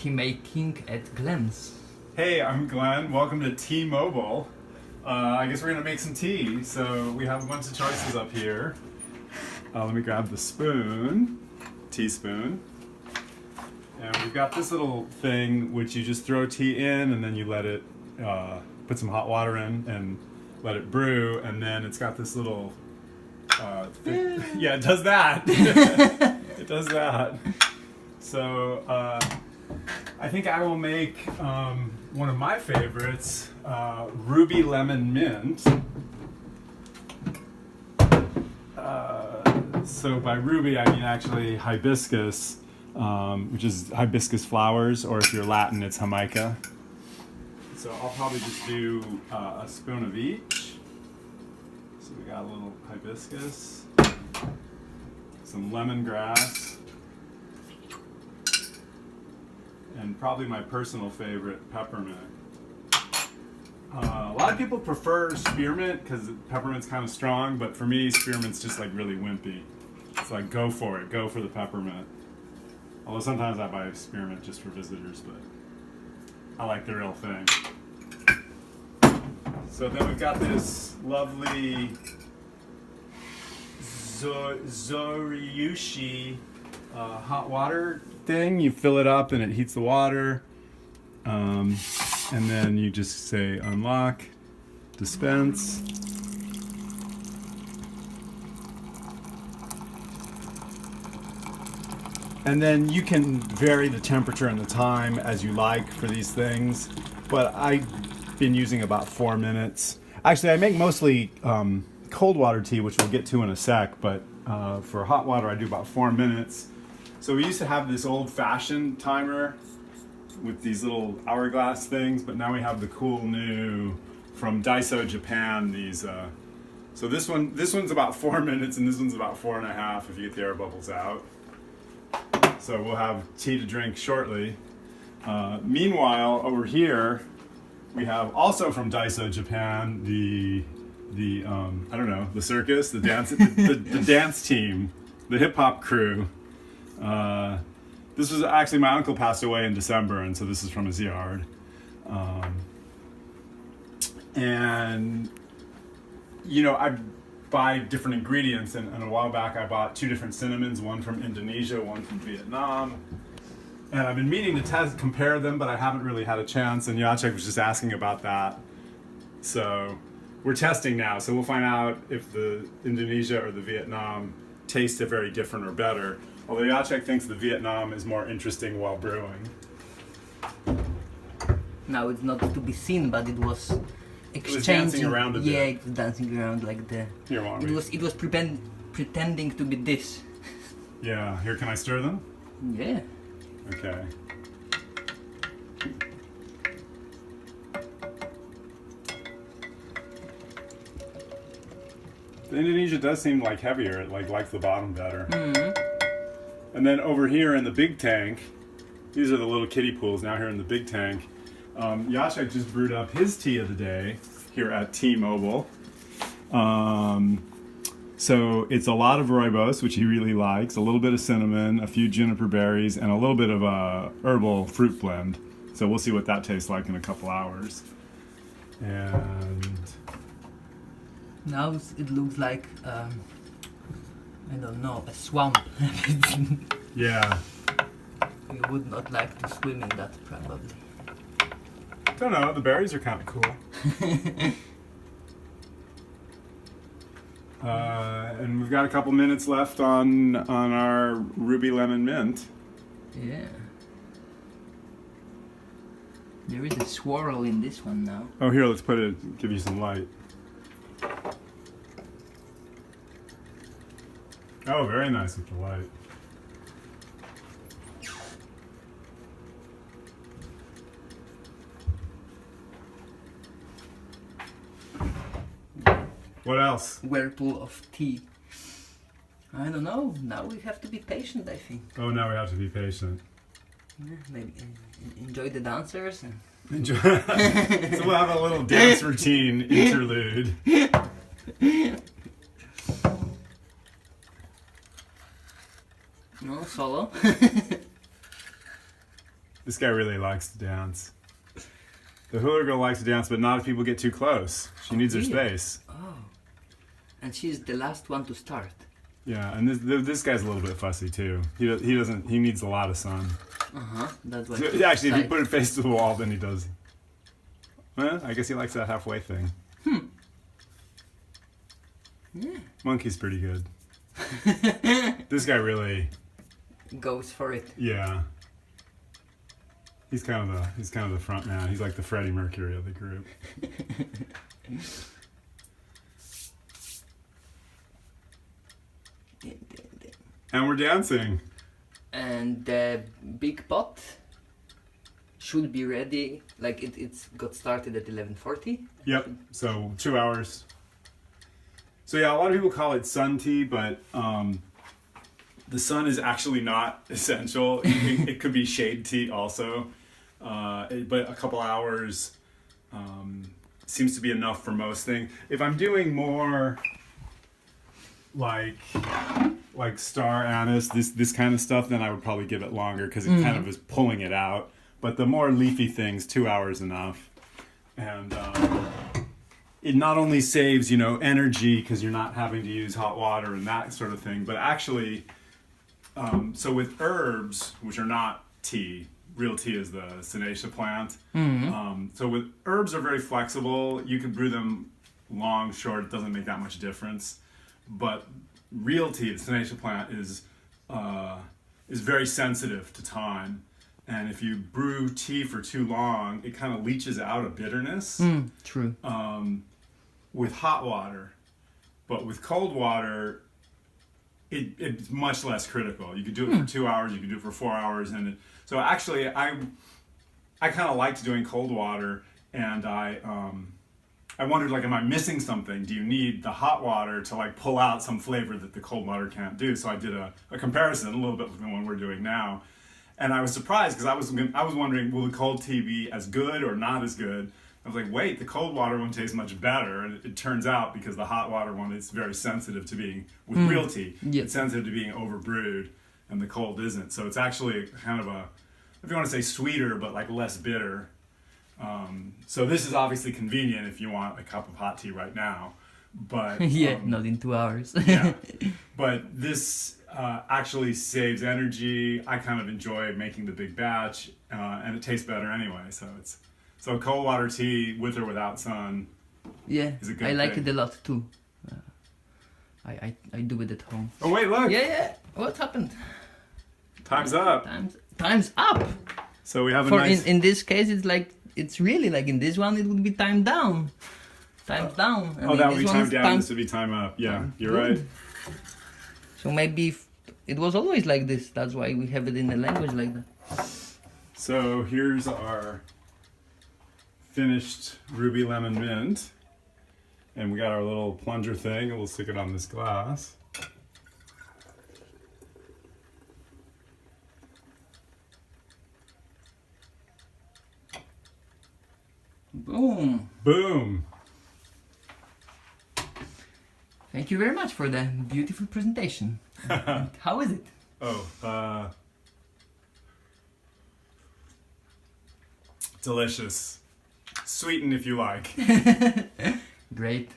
tea making at Glen's. Hey, I'm Glenn. Welcome to T-Mobile. I guess we're gonna make some tea. So we have a bunch of choices up here. Let me grab the spoon, teaspoon. And we've got this little thing which you just throw tea in and then you let it, put some hot water in and let it brew. And then it's got this little, thing. Yeah, it does that. It does that. So I think I will make one of my favorites, Ruby Lemon Mint. So by ruby I mean actually hibiscus, which is hibiscus flowers, or if you're Latin it's jamaica. So I'll probably just do a spoon of each. So we got a little hibiscus, some lemongrass, and probably my personal favorite, peppermint. A lot of people prefer spearmint because peppermint's kind of strong, but for me, spearmint's just like really wimpy. It's like go for it, go for the peppermint. Although sometimes I buy spearmint just for visitors, but I like the real thing. So then we've got this lovely Zoryushi hot water thing. You fill it up and it heats the water. And then you just say unlock, dispense. And then you can vary the temperature and the time as you like for these things. But I've been using about 4 minutes. Actually, I make mostly cold water tea, which we'll get to in a sec. But for hot water, I do about 4 minutes. So we used to have this old-fashioned timer with these little hourglass things, but now we have the cool new from Daiso Japan. These so this one's about 4 minutes, and this one's about 4.5 if you get the air bubbles out. So we'll have tea to drink shortly. Meanwhile, over here we have also from Daiso Japan the I don't know, the circus, the dance, the dance team, the hip hop crew. This was actually, my uncle passed away in December, and so this is from his yard. And, you know, I buy different ingredients, and a while back I bought 2 different cinnamons, one from Indonesia, one from Vietnam. And I've been meaning to compare them, but I haven't really had a chance, and Jacek was just asking about that. So we're testing now, so we'll find out if the Indonesia or the Vietnam taste very different or better. Although Jacek thinks the Vietnam is more interesting while brewing. Now it's not to be seen, but it was exchanging. It was dancing around a bit. Yeah, it was dancing around like the. Here, why don't It was pretending to be this. Yeah, here, can I stir them? Yeah. Okay. The Indonesia does seem like heavier. It likes the bottom better. Mm-hmm. And then over here in the big tank, these are the little kiddie pools. Now here in the big tank, Jacek just brewed up his tea of the day here at T-Mobile. So it's a lot of rooibos, which he really likes, a little bit of cinnamon, a few juniper berries, and a little bit of a herbal fruit blend. So we'll see what that tastes like in a couple hours. And Now it looks like I don't know, a swamp. yeah, You would not like to swim in that, probably. don't know. The berries are kind of cool. And we've got a couple minutes left on our Ruby Lemon Mint. Yeah. There is a swirl in this one now. Oh, here, let's put it. Give you some light. Oh, very nice with the light. What else? Whirlpool of tea. I don't know. Now we have to be patient, I think. Oh, now we have to be patient. Yeah, maybe enjoy the dancers. And Enjoy. So we'll have a little dance routine interlude. No, solo. This guy really likes to dance. The hula girl likes to dance, but not if people get too close. She needs her space. Oh. And she's the last one to start. Yeah, and this guy's a little bit fussy too. He doesn't. He needs a lot of sun. That's why. So, actually, if you put it face to the wall, then he does. Well, I guess he likes that halfway thing. Yeah. Monkey's pretty good. This guy really goes for it. Yeah. He's kind of the front man. He's like the Freddie Mercury of the group. And we're dancing. And the big pot should be ready. Like it's got started at 11:40. Yep. So 2 hours. So yeah, a lot of people call it sun tea, but the sun is actually not essential. It could be shade tea also. But a couple hours seems to be enough for most things. If I'm doing more like star anise, this kind of stuff, then I would probably give it longer because it kind of is pulling it out. But the more leafy things, 2 hours enough. And it not only saves, energy because you're not having to use hot water and that sort of thing, but actually, so with herbs, which are not tea, real tea is the Seneca plant. So with herbs are very flexible. You can brew them long, short. It doesn't make that much difference. But real tea, the Seneca plant, is very sensitive to time. And if you brew tea for too long, it kind of leaches out a bitterness. True. With hot water. But with cold water, it's much less critical. You could do it for 2 hours, you could do it for 4 hours, so actually I kind of liked doing cold water, and I wondered, like, am I missing something? Do you need the hot water to like pull out some flavor that the cold water can't do? So I did a comparison a little bit with the one we're doing now, and I was surprised because I was wondering, will the cold tea be as good or not as good? I was like, wait, the cold water one tastes much better. And it turns out, because the hot water one is very sensitive to being, with real tea, it's sensitive to being overbrewed, and the cold isn't. So it's actually kind of if you want to say sweeter, but like less bitter. So this is obviously convenient if you want a cup of hot tea right now. But not in 2 hours. Yeah. But this actually saves energy. I kind of enjoy making the big batch, and it tastes better anyway. So cold water tea, with or without sun, is a good I like thing. it a lot too. I do it at home. Oh wait, look! Yeah. What happened? Time's up. Time's up. So we have a For nice. in this case, it's really like in this one it would be time down. Time's down. And that in would be this time one, down. This would be time up. Yeah, you're right. So maybe it was always like this. That's why we have it in a language like that. So here's our finished ruby lemon mint, and we got our little plunger thing, and we'll stick it on this glass. Boom. Boom. Thank you very much for the beautiful presentation. How is it? Delicious. Sweeten if you like. Great.